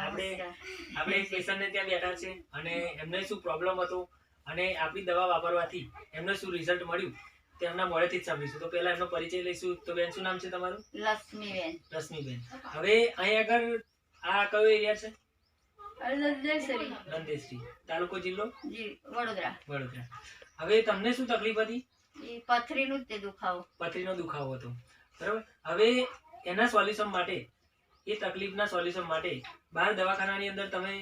આપણે એક પેશન્ટને ત્યાં બેઠા છે અને એમને શું પ્રોબ્લેમ હતો અને આપણી દવા વાપરવાથી એમને શું રિઝલ્ટ મળ્યું તે એમના મોઢેથી જ સાંભળીશું. તો પહેલા એમનો પરિચય લઈશું. તો બેન, શું નામ છે તમારું? લક્ષ્મીબેન. લક્ષ્મીબેન. હવે અહીં આગળ આ કયો એરિયા છે? નંદેશ્રી. તાલુકો જિલ્લો? વડોદરા. વડોદરા. હવે તમને શું તકલીફ હતી? પથરીનો જ દુખાવો. પથરીનો દુખાવો હતો, બરાબર. હવે એના સોલ્યુશન માટે, એ તકલીફના સોલ્યુશન માટે બહાર દવાખાનાની અંદર તમે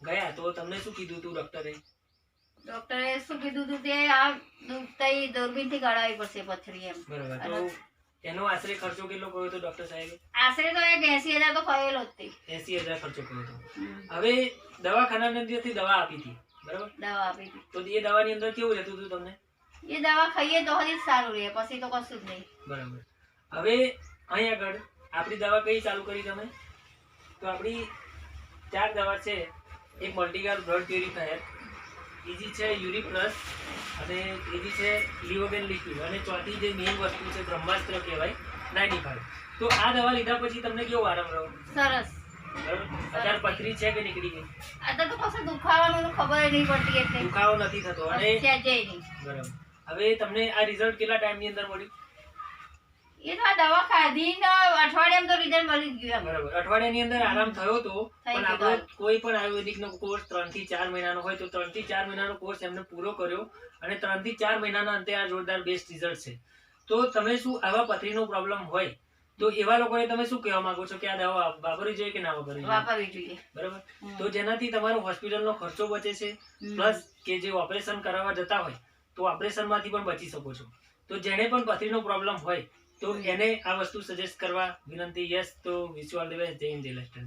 ગયા તો તમને શું કીધું હતું ડોક્ટરે? ડોક્ટરે શું કીધું હતું કે આ દૂરબીનથી કાઢાવી પડશે પથરી એમ. બરાબર. તો એનો આશરે ખર્ચો કેટલો કર્યો હતો ડોક્ટર સાહેબે? આશરે તો 80,000 તો કહેલો જ તે. 80,000 ખર્ચો કર્યો હતો. હવે દવાખાનાની અંદરથી દવા આપી હતી, બરાબર? દવા આપી હતી. તો એ દવાની અંદર કેવું રહેતું હતું તમને? એ દવા ખાઈએ તો હજી સારું રહે, પછી તો કશું જ નહીં. બરાબર. હવે અહીં આગળ આપણી દવા કઈ ચાલુ કરી તમે? તો આપણી 4 દવા છે. એક મલ્ટીગાર બ્લડ પ્યુરિફાયર, બીજી છે યુરિક પ્લસ, અને ત્રીજી છે લિવોબેન લિક્વિડ, અને ચોથી જે મેઇન વસ્તુ છે બ્રહ્માસ્ત્ર કહેવાય 95. તો આ દવા લીધા પછી તમને કેવો આરામ રહ્યો? સરસ. અત્યારે પથરી છે કે નીકળી ગઈ? આ તો કશું દુખાવાનું ખબર નહીં પડતી, એટલે દુખાવો નથી થતો. અને નહીં. બરાબર. હવે તમને આ રિઝલ્ટ કેટલા ટાઈમની અંદર મળ્યું? એ તો આ દવા ખાધી ને અઠવાડિયામાં તો રિઝલ્ટ મળી ગયું. બરાબર. અઠવાડિયાની અંદર આરામ થયો તો, પણ આપણો કોઈ પણ આયુર્વેદિકનો કોર્સ 3 થી 4 મહિનાનો હોય તો 3 થી 4 મહિનાનો કોર્સ એમને પૂરો કર્યો અને 3 થી 4 મહિનાના અંતે આ જોરદાર બેસ્ટ રિઝલ્ટ છે. તો તમે શું આવા પથરીનો પ્રોબ્લેમ હોય તો એવા લોકોને તમે શું કહેવા માંગો છો કે આ દવા વાપરવી જોઈએ કે ના વાપરવી જોઈએ? બરાબર. તો જેનાથી તમારો હોસ્પિટલનો ખર્ચો બચે છે, પ્લસ કે જે ઓપરેશન કરાવવા જતા હોય તો ઓપરેશનમાંથી પણ બચી શકો છો. તો જેને પણ પથરીનો પ્રોબ્લેમ હોય તો એને આ વસ્તુ સજેસ્ટ કરવા વિનંતી. યસ. તો wish you all the best. જય હિન્દ, જય લક્ષ્મણ.